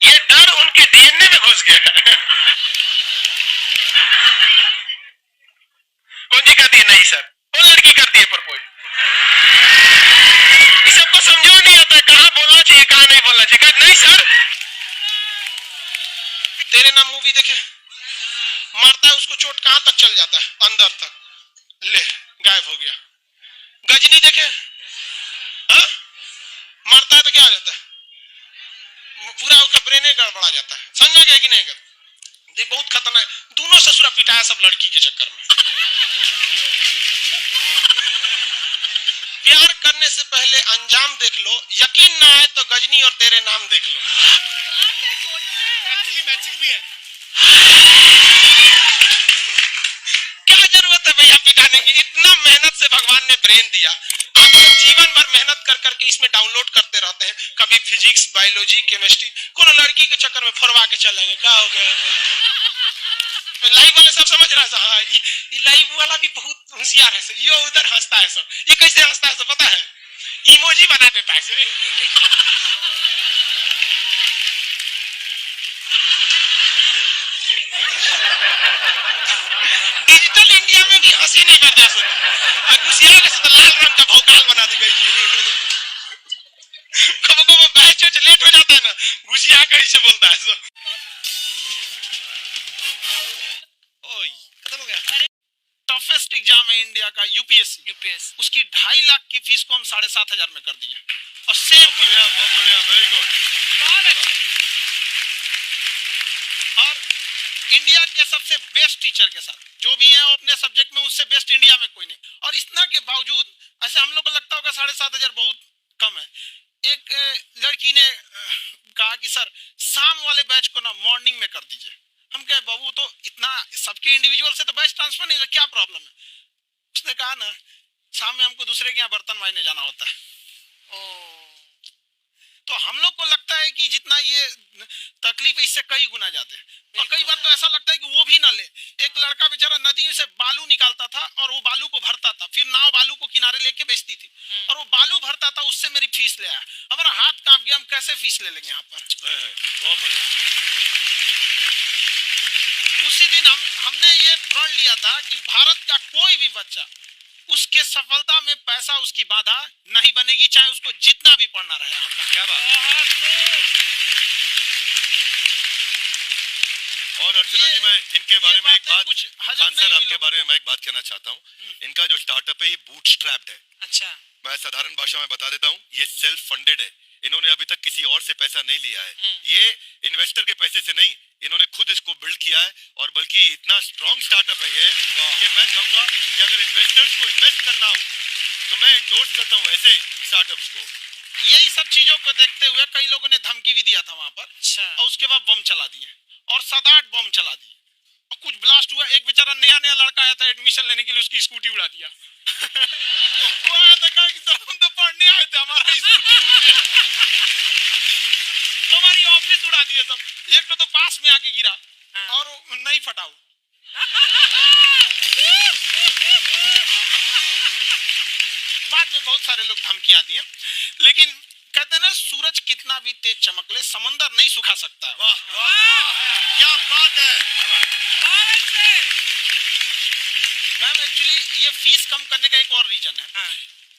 ये डर उनके डीएनए में घुस गया है। कौन जी करती है? नहीं सर, वो लड़की करती है प्रपोज। इस सबको समझो नहीं आता कहाँ बोलना चाहिए कहाँ नहीं बोलना चाहिए। नहीं सर, तेरे नाम मूवी देखे, मारता है उसको, चोट कहाँ तक चल जाता है? अंदर तक, ले गायब हो गया। गजनी देखे, हाँ? मारता है तो क्या हो जाता है? पूरा उसका ब्रेन गड़बड़ा जाता है। समझा गया कि नहीं? ये बहुत खतरनाक। दोनों ससुरा पिटाया सब लड़की के चक्कर में। प्यार करने से पहले अंजाम देख लो, यकीन ना आए तो गजनी और तेरे नाम देख लो। एक्चुअली मैचिंग भी है। क्या जरूरत है भैया पिटाने की? इतना मेहनत से भगवान ने ब्रेन दिया, आप लोग जीवन भर मेहनत कर करके इसमें डाउनलोड करते रहते हैं, कभी फिजिक्स, बायोलॉजी, केमिस्ट्री। कोनो लड़की के चक्कर में फरवा के चलेंगे, क्या हो गया? लाइव वाले सब समझ रहा है। हाँ, ये लाइव वाला भी बहुत होशियार है। ये उधर हंसता है सब। ये कैसे हंसता है सब पता है? इमोजी बना देता है। डिजिटल इंडिया में भी पसीने कर दे गुसिया के साथ लाल रंग का भौकाल बना दी गई कब कब बैच लेट हो जाता है ना गुसिया कैसे बोलता है सो ओए खत्म हो गया। टफेस्ट एग्जाम है इंडिया का यूपीएससी उसकी 2.5 लाख की फीस को हम 7,500 में कर दिए और सेम बहुत बढ़िया वेरी गुड। बहुत अच्छे। और इंडिया के सबसे बेस्ट टीचर के साथ जो भी है वो अपने सब्जेक्ट में उससे बेस्ट इंडिया में कोई नहीं और इतना के बावजूद ऐसे हम लोग को लगता होगा 7,500 बहुत कम है। एक लड़की ने कहा कि सर शाम वाले बैच को ना मॉर्निंग में कर दीजिए। हम कहे बाबू तो इतना सबके इंडिविजुअल से तो बैच ट्रांसफर नहीं है क्या प्रॉब्लम है। उसने कहा ना शाम में हमको दूसरे के यहाँ बर्तन मांजने जाना होता है। तो हम लोग को लगता है कि जितना ये तकलीफ इससे कई गुना जाते हैं और कई बार तो ऐसा लगता है कि वो भी ना ले। एक लड़का बेचारा नदी से बालू निकालता था और वो बालू को भरता था फिर नाव बालू को किनारे लेके बेचती थी और वो बालू भरता था उससे मेरी फीस ले आया। हमारा हाथ कांप गया हम कैसे फीस ले लेंगे यहाँ पर। बहुत बढ़िया। उसी दिन हमने ये प्रण लिया था कि भारत का कोई भी बच्चा उसके सफलता में पैसा उसकी बाधा नहीं बनेगी चाहे उसको जितना भी पढ़ना रहे। आपका क्या बात। और अर्चना जी मैं इनके बारे में एक बात कुछ हजम खान सर नहीं हुई आपके लोगों बारे में को। मैं एक बात कहना चाहता हूँ। इनका जो स्टार्टअप है ये बूटस्ट्रैप्ड है। अच्छा। मैं साधारण भाषा में बता देता हूँ ये सेल्फ फंडेड है। इन्होंने अभी तक किसी और से पैसा नहीं लिया है। ये इन्वेस्टर के पैसे से नहीं इन्होंने खुद इसको बिल्ड किया है और बल्कि इतना स्ट्रॉन्ग स्टार्टअप है ये कि मैं कहूंगा कि अगर इन्वेस्टर्स को इन्वेस्ट करना हो तो मैं इंडोर्स करता हूँ ऐसे स्टार्टअप्स को। यही सब चीजों को देखते हुए कई लोगों ने धमकी भी दिया था वहां पर अच्छा। और उसके बाद बम चला दिए और 7-8 बम चला दिए और कुछ ब्लास्ट हुआ। एक बेचारा नया लड़का आया था एडमिशन लेने के लिए उसकी स्कूटी उड़ा दिया। वो आया था कहा कि सर हम तो पढ़ने आए थे हमारा स्कूटी उड़ गया। हमारी ऑफिस उड़ा दिया सब। एक तो पास में आके गिरा और नहीं फटा वो। बाद में बहुत सारे लोग धमकियां दिए लेकिन कहते हैं ना सूरज कितना भी तेज चमक ले समंदर नहीं सुखा सकता। वाह वाह वाह क्या बात है। मैम एक्चुअली ये फीस कम करने का एक और रीजन है।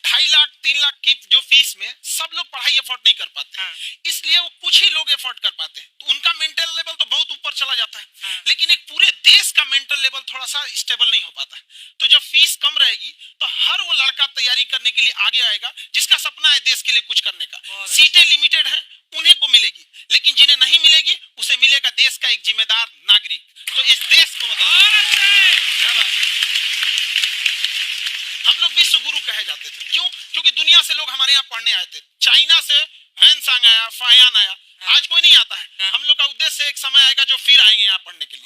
2.5 लाख 3 लाख की जो फीस में सब लोग पढ़ाई अफोर्ड नहीं कर पाते इसलिए वो कुछ ही लोग अफोर्ड कर पाते हैं तो उनका मेंटल लेवल तो बहुत ऊपर चला जाता है लेकिन एक पूरे देश का मेंटल लेवल थोड़ा सा स्टेबल नहीं हो पाता। तो जब फीस कम रहेगी तो हर वो लड़का तैयारी करने के लिए आगे आएगा जिसका सपना है देश के लिए कुछ करने का। सीटें लिमिटेड हैं उन्हें को मिलेगी लेकिन जिन्हें नहीं मिलेगी उसे मिलेगा देश का एक जिम्मेदार नागरिक। तो इस देश को बताओ हम लोग विश्व गुरु कहे जाते थे क्यों क्योंकि दुनिया से लोग हमारे यहाँ पढ़ने आए थे। चाइना से वैनसांग आया फायान आया आज कोई नहीं आता है। हम लोग का उद्देश्य एक समय आएगा जो फिर आएंगे यहाँ पढ़ने के लिए।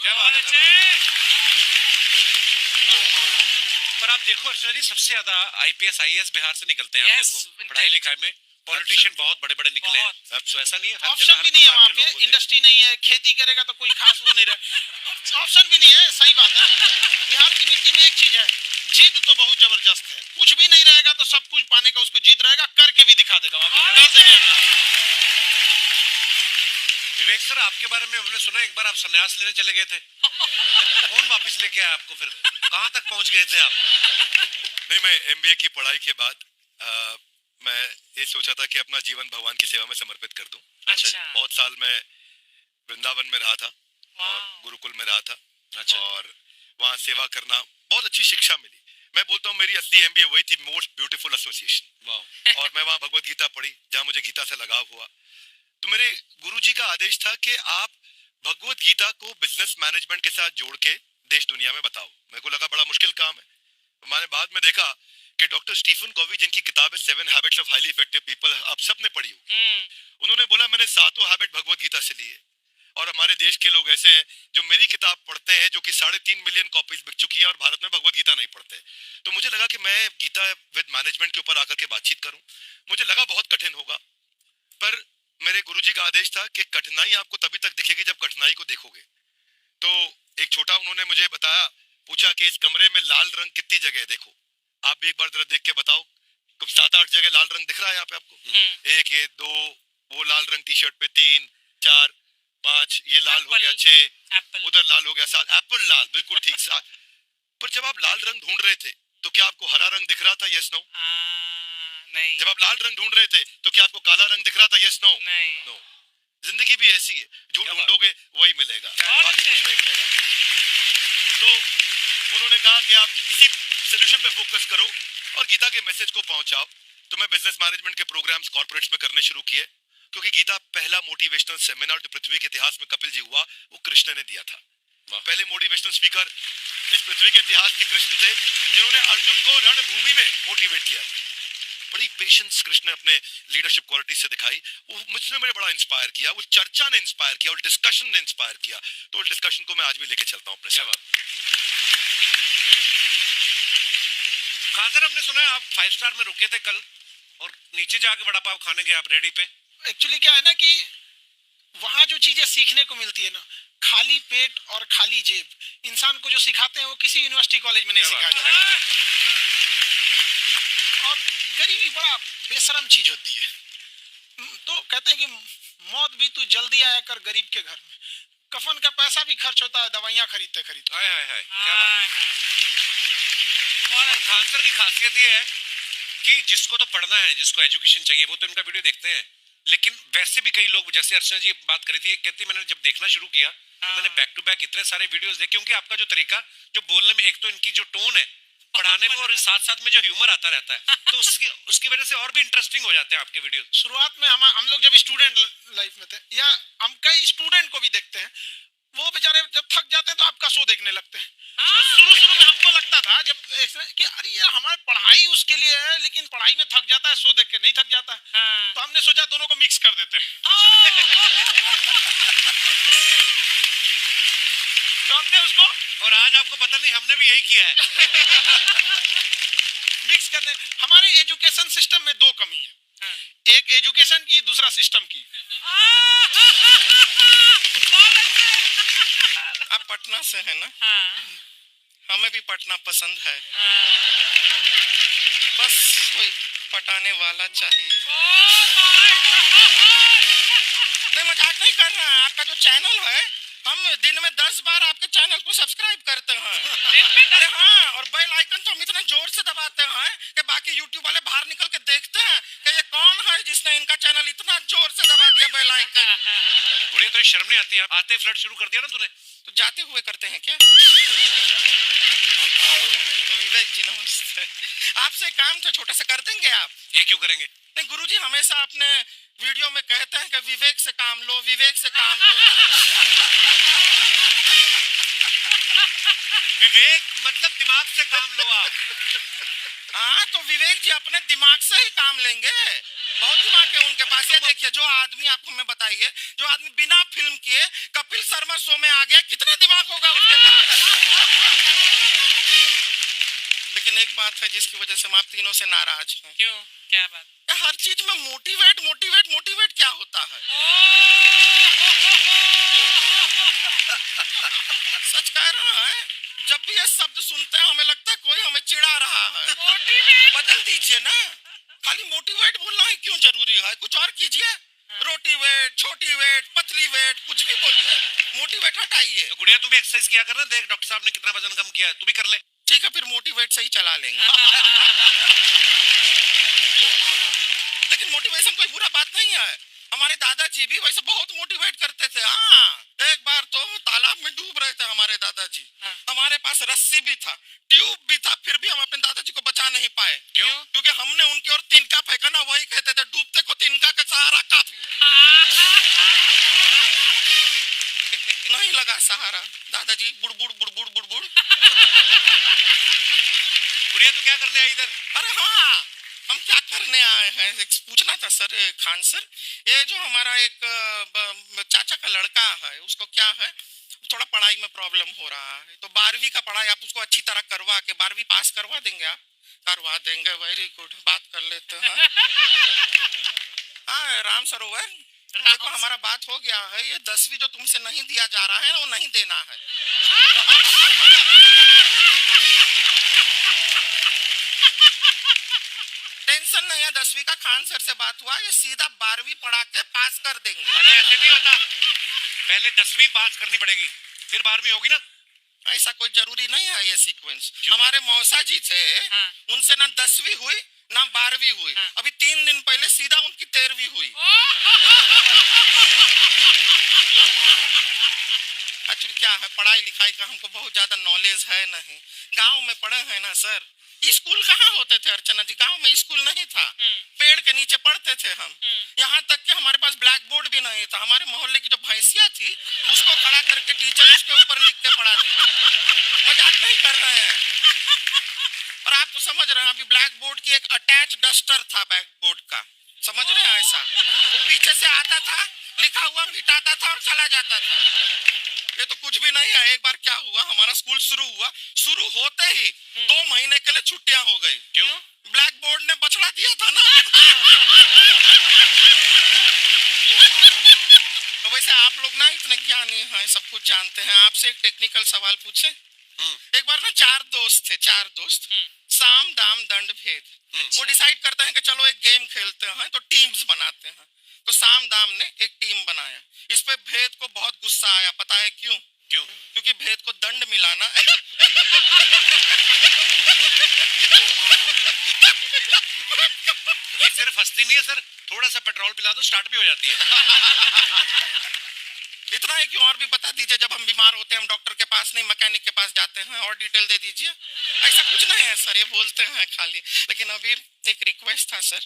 पर आप देखो अर्चना जी सबसे ज्यादा आईपीएस आईएएस बिहार से निकलते हैं। आप देखो पढ़ाई लिखाई में पॉलिटिशियन बहुत बड़े बड़े निकले हैं। तो ऐसा नहीं है ऑप्शन भी नहीं है वहाँ पे इंडस्ट्री नहीं है खेती करेगा तो कोई खास वो नहीं रहे ऑप्शन भी नहीं है। सही बात है बिहार की मिट्टी में एक चीज है जिद तो बहुत जबरदस्त है। कुछ भी नहीं रहेगा तो सब कुछ पाने का उसको जिद रहेगा करके भी दिखा देगा। विवेक सर आपके बारे में हमने सुना एक बार आप संन्यास लेने चले गए थे। कौन वापस लेके आया आपको फिर कहाँ तक पहुंच गए थे आप? नहीं मैं एमबीए की पढ़ाई के बाद मैं ये सोचा था कि अपना जीवन भगवान की सेवा में समर्पित कर दूं। अच्छा। बहुत साल मैं वृंदावन में रहा था और गुरुकुल में रहा था। अच्छा। और वहाँ सेवा करना बहुत अच्छी शिक्षा मिली। मैं बोलता हूँ मेरी असली एमबीए वही थी मोस्ट ब्यूटीफुल एसोसिएशन। और मैं वहाँ भगवत गीता पढ़ी जहाँ मुझे गीता से लगाव हुआ। तो मेरे गुरुजी का आदेश था कि आप भगवत गीता को बिजनेस मैनेजमेंट के साथ जोड़ के देश दुनिया में बताओ। मेरे को लगा बड़ा मुश्किल काम है। मैंने बाद में देखा कि डॉक्टर स्टीफन कॉवी जिनकी किताब है 7 habits of highly effective people आप सबने पढ़ी होगी। उन्होंने बोला मैंने 7 हैबिट भगवत गीता से लिए और हमारे देश के लोग ऐसे हैं जो मेरी किताब पढ़ते हैं जो कि 3.5 मिलियन कॉपीज बिक चुकी हैं और भारत में भगवत गीता नहीं पढ़ते। तो मुझे लगा कि मैं गीता विद मैनेजमेंट के ऊपर आकर के बातचीत करूं। मुझे लगा बहुत कठिन होगा पर मेरे गुरुजी का आदेश था कि कठिनाई आपको तभी तक दिखेगी जब कठिनाई को देखोगे। तो एक छोटा उन्होंने मुझे बताया पूछा कि इस कमरे में लाल रंग कितनी जगह है देखो। आप भी एक बार जरा देख के बताओ 7-8 जगह लाल रंग दिख रहा है यहाँ पे आपको? 1 ये 2 वो लाल रंग टी शर्ट पे 3 4 5 ये लाल हो गया 6 उधर लाल हो गया 7 एप्पल लाल बिल्कुल ठीक 7। पर जब आप लाल रंग ढूंढ रहे थे तो क्या आपको हरा रंग दिख रहा था? Yes no? नहीं जब आप लाल रंग ढूंढ रहे थे तो क्या आपको काला रंग दिख रहा था? Yes no? नहीं। नो। जिंदगी भी ऐसी है, जो ढूंढोगे वही मिलेगा, बाकी कुछ नहीं मिलेगा। तो उन्होंने कहा कि आप इसी सोल्यूशन पे फोकस करो और गीता के मैसेज को पहुंचाओ। तो मैं बिजनेस मैनेजमेंट के प्रोग्राम्स कॉर्पोरेट्स में करने शुरू किए, क्योंकि गीता पहला मोटिवेशनल सेमिनार जो पृथ्वी के इतिहास में कपिल जी हुआ, वो कृष्ण ने दिया था। पहले मोटिवेशनल स्पीकर इस पृथ्वी के इतिहास के कृष्ण थे, जिन्होंने अर्जुन को रणभूमि में मोटिवेट किया था। बड़ी पेशेंस कृष्ण ने अपने लीडरशिप क्वालिटी से दिखाई। वो मुझे बड़ा इंस्पायर किया, वो चर्चा ने इंस्पायर किया, वो डिस्कशन ने इंस्पायर किया। तो उस डिस्कशन को मैं आज भी लेके चलता हूँ अपने साथ। खान सर, हमने सुना है आप 5 स्टार में रुके थे कल और नीचे जाके वड़ा पाव खाने गए आप रेडी पे। एक्चुअली क्या है ना कि वहां जो चीजें सीखने को मिलती है ना, खाली पेट और खाली जेब, इंसान को जो सिखाते हैं वो किसी यूनिवर्सिटी कॉलेज में नहीं सिखाया जाता। और गरीबी बड़ा बेशरम चीज होती है। तो कहते हैं कि मौत भी तू जल्दी आया कर गरीब के घर में। कफन का पैसा भी खर्च होता है दवाइयां खरीदते खरीदते। हाय हाय हाय, क्या बात है। और खान सर की खासियत ये है कि जिसको तो पढ़ना है, जिसको एजुकेशन चाहिए, वो तो इनका वीडियो देखते हैं। लेकिन वैसे भी कई लोग, जैसे अर्चना जी बात करी थी, कहती मैंने जब देखना शुरू किया तो मैंने बैक टू बैक इतने सारे वीडियोस देखे, क्योंकि आपका जो तरीका जो बोलने में, एक तो इनकी जो टोन है पढ़ाने में, और साथ साथ में जो ह्यूमर आता रहता है, तो उसकी वजह से और भी इंटरेस्टिंग हो जाते हैं आपके वीडियो। शुरुआत में हम लोग जब स्टूडेंट लाइफ में थे, या हम कई स्टूडेंट को भी देखते हैं, वो बेचारे जब थक जाते हैं तो आपका शो देखने लगते हैं। तो शुरू में हमको लगता था जब कि अरे यार हमारी पढ़ाई उसके लिए है, लेकिन पढ़ाई में थक जाता है, शो देख के नहीं थक जाता है। तो हमने सोचा दोनों को मिक्स कर देते हैं। तो हमने उसको, और आज आपको पता नहीं हमने भी यही किया है। मिक्स करने। हमारे एजुकेशन सिस्टम में 2 कमी है, एक एजुकेशन की, दूसरा सिस्टम की। आप पटना से है ना? हमें भी पटना पसंद है। बस कोई पटाने वाला चाहिए। नहीं, मजाक नहीं कर रहे हैं। आपका जो चैनल है, हम दिन में 10 बार आपके चैनल को सब्सक्राइब करते हैं। अरे हाँ, और बेल आइकन तो हम इतने जोर से दबाते हैं कि बाकी यूट्यूब वाले बाहर निकल के देखते हैं कि ये कौन है जिसने इनका चैनल इतना जोर से दबा दिया बेल आइकन। बुढ़िया, तो शर्म नहीं आती? आते फ्लर्ट शुरू कर दिया ना तूने। तो जाते हुए करते हैं क्या? विवेक जी नमस्ते। आपसे काम था छोटा सा, कर देंगे आप? ये क्यों करेंगे? नहीं, गुरुजी हमेशा अपने वीडियो में कहते हैं कि विवेक से काम लो, विवेक से काम लो। विवेक मतलब दिमाग से काम लो आप। हाँ, तो विवेक जी अपने दिमाग से ही काम लेंगे। बहुत दिमाग है उनके पास। ये देखिए, जो आदमी, आपको मैं बताइए, जो आदमी बिना फिल्म किए कपिल शर्मा शो में आ गया, कितना दिमाग होगा उसके पास। लेकिन एक बात है जिसकी वजह से हम आप तीनों से नाराज हैं। क्यों? क्या बात? हर चीज में मोटिवेट मोटिवेट मोटिवेट क्या होता है? सच कह रहा है, जब भी ये शब्द सुनते हैं हमें लगता है कोई हमें चिढ़ा रहा है। बदल दीजिए ना, खाली मोटिवेट बोलना ही क्यों जरूरी है? कुछ और कीजिए। रोटी वेट, छोटी वेट, पतली वेट, कुछ भी बोलिए, मोटिवेट हटाइए। तो गुड़िया, तू भी एक्सरसाइज किया कर ना, देख डॉक्टर साहब ने कितना वजन कम किया है, तू भी कर ले। ठीक है, फिर मोटिवेट से ही चला लेंगे। लेकिन मोटिवेशन कोई बुरा बात नहीं है। हमारे दादाजी भी वैसे बहुत मोटिवेट करते थे। हाँ, एक बार तो तालाब में डूब रहे थे हमारे दादाजी। हमारे पास रस्सी भी था, ट्यूब भी था, फिर भी हम अपने दादाजी को बचा नहीं पाए। क्यों? क्योंकि हमने उनकी ओर तिनका फेंका ना, वही कहते थे डूबते को तिनका का सहारा काफी। नहीं लगा सहारा, दादाजी बुड़बुड़ बुड़बुड़ बुड़बुड़। गुड़िया, तू क्या करने आई इधर? अरे हाँ, हम क्या करने आए हैं, एक पूछना था सर, खान सर, ये जो हमारा एक चाचा का लड़का है, उसको क्या है, थोड़ा पढ़ाई में प्रॉब्लम हो रहा है, तो 12वीं का पढ़ाई आप उसको अच्छी तरह करवा के 12वीं पास करवा देंगे आप? करवा देंगे, वेरी गुड, बात कर लेते हैं। हाँ, राम सरोवर, देखो हमारा बात हो गया है, ये 10वीं जो तुमसे नहीं दिया जा रहा है वो नहीं देना है। टेंशन नहीं है, 10वीं का खान सर से बात हुआ, ये सीधा 12वीं पढ़ा के पास कर देंगे। अरे ऐसे नहीं होता, पहले 10वीं पास करनी पड़ेगी, फिर 12वीं होगी ना। ऐसा कोई जरूरी नहीं है ये सीक्वेंस। हमारे मौसा जी थे, उनसे ना 10वीं हुई ना 12वीं हुई, अभी 3 दिन पहले सीधा उनकी 13वीं हुई। एक्चुअली क्या है, पढ़ाई लिखाई का हमको बहुत ज्यादा नॉलेज है नहीं। गांव में पढ़े हैं ना सर, स्कूल कहाँ होते थे अर्चना जी, गांव में स्कूल नहीं था, पेड़ के नीचे पढ़ते थे हम। यहाँ तक कि हमारे पास ब्लैक बोर्ड भी नहीं था, हमारे मोहल्ले की जो भैंसिया थी उसको खड़ा करके टीचर उसके ऊपर लिख के पढ़ाती थी। मजाक नहीं कर रहे हैं। और आप तो समझ रहे हैं, अभी ब्लैक बोर्ड की एक अटैच डस्टर था बैक बोर्ड का, समझ रहे हैं ऐसा, वो पीछे से आता था, लिखा हुआ मिटाता था और चला जाता था। ये तो कुछ भी नहीं है। एक बार क्या हुआ, हमारा स्कूल शुरू हुआ, शुरू होते ही 2 महीने के लिए छुट्टियां हो गई। क्यों? ब्लैक बोर्ड ने बछड़ा दिया था ना। तो वैसे आप लोग ना इतने ज्ञानी हैं, सब कुछ जानते हैं। आपसे एक टेक्निकल सवाल पूछे। एक बार ना 4 दोस्त थे, 4 दोस्त, साम दाम दंड भेद। वो डिसाइड करते हैं कि चलो एक गेम खेलते हैं, तो टीम्स बनाते हैं। तो साम दाम ने एक टीम बनाया। इस पे भेद को बहुत गुस्सा आया, पता है क्यों? क्यों? क्योंकि भेद को दंड मिलाना ये सिर्फ हंसती नहीं है सर, थोड़ा सा पेट्रोल पिला दो स्टार्ट भी हो जाती है। इतना है कि और भी बता दीजिए, जब हम बीमार होते हैं हम डॉक्टर के पास नहीं मैकेनिक के पास जाते हैं, और डिटेल दे दीजिए। ऐसा कुछ नहीं है सर, ये बोलते हैं खाली। लेकिन अभी एक रिक्वेस्ट था सर,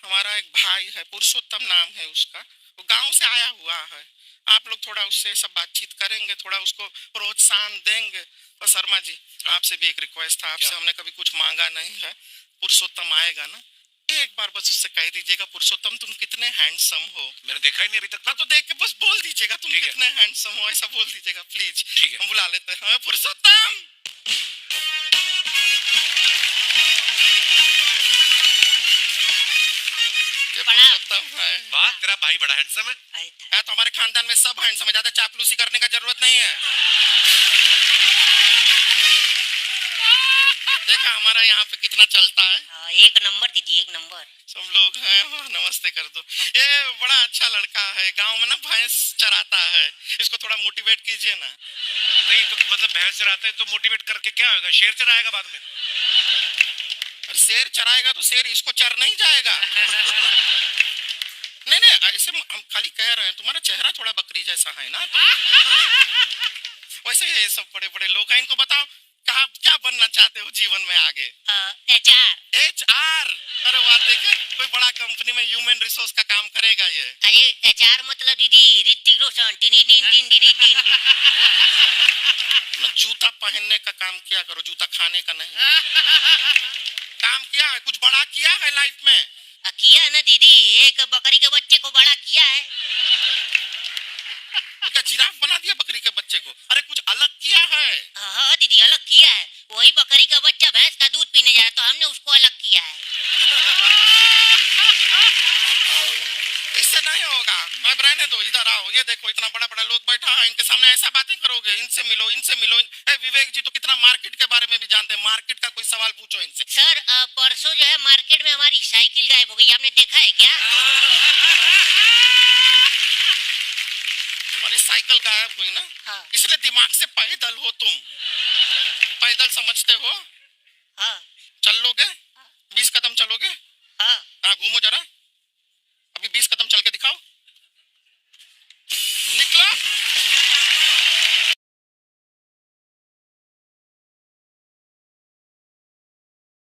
हमारा एक भाई है, पुरुषोत्तम नाम है उसका, वो गांव से आया हुआ है। आप लोग थोड़ा उससे सब बातचीत करेंगे, थोड़ा उसको प्रोत्साहन देंगे। और शर्मा जी, आपसे भी एक रिक्वेस्ट था, आपसे हमने कभी कुछ मांगा नहीं है। पुरुषोत्तम आएगा ना, एक बार बस उससे कह दीजिएगा, पुरुषोत्तम तुम कितने हैंडसम हो। मैंने देखा ही नहीं अभी तक। हाँ तो देख के बस बोल दीजिएगा तुम कितने हैंडसम हो, ऐसा बोल दीजिएगा प्लीज। ठीक है, हम बुला लेते हैं पुरुषोत्तम। पुरुषोत्तम है। वाह, तेरा भाई बड़ा हैंडसम है। तो हमारे खानदान में सब हैंडसम है, ज्यादा चापलूसी करने का जरूरत नहीं है। देखा हमारा यहाँ पे कितना चलता है। एक नंबर दीदी, एक नंबर। सब लोग हैं, नमस्ते कर दो। ये बड़ा अच्छा लड़का है, गांव में ना भैंस चराता है, इसको थोड़ा मोटिवेट कीजिए ना। नहीं तो मतलब भैंस चराता है तो मोटिवेट करके क्या होगा, शेर चराएगा बाद में? अरे शेर चराएगा तो शेर इसको चर नहीं जाएगा। नहीं नहीं, ऐसे हम खाली कह रहे हैं, तुम्हारा चेहरा थोड़ा बकरी जैसा है ना, तो वैसे ये सब बड़े बड़े लोग हैं। इनको बताओ कहा क्या बनना चाहते हो जीवन में आगे? HR। HR? अरे वाह, देखे कोई बड़ा कंपनी में ह्यूमन रिसोर्स का काम करेगा ये। अरे HR मतलब दीदी ऋतिक रोशन। जूता पहनने का काम किया करो, जूता खाने का नहीं। काम किया है, कुछ बड़ा किया है लाइफ में? किया है ना दीदी, एक बकरी के बच्चे को बड़ा किया है। क्या जिराफ बना दिया बकरी के बच्चे को? अरे कुछ अलग किया है। हाँ दीदी, अलग किया है। वही बकरी का बच्चा भैंस का दूध पीने जा रहा, तो हमने उसको अलग किया है। इससे नहीं होगा, मैं रहने दो, इधर आओ। ये देखो इतना बड़ा बड़ा लोग बैठा है, इनके सामने ऐसा बातें करोगे? इनसे मिलो, इनसे मिलो। विवेक जी तो कितना मार्केट के बारे में भी जानते हैं, मार्केट का कोई सवाल पूछो इनसे। सर परसों जो है मार्केट में हमारी साइकिल गायब हो गई, आपने देखा है क्या? हमारी साइकिल गायब हुई ना? हाँ। इसलिए दिमाग से पैदल हो तुम, पैदल समझते हो? हाँ। चल लोगे? 20 कदम चलोगे? हाँ। घूमो जरा।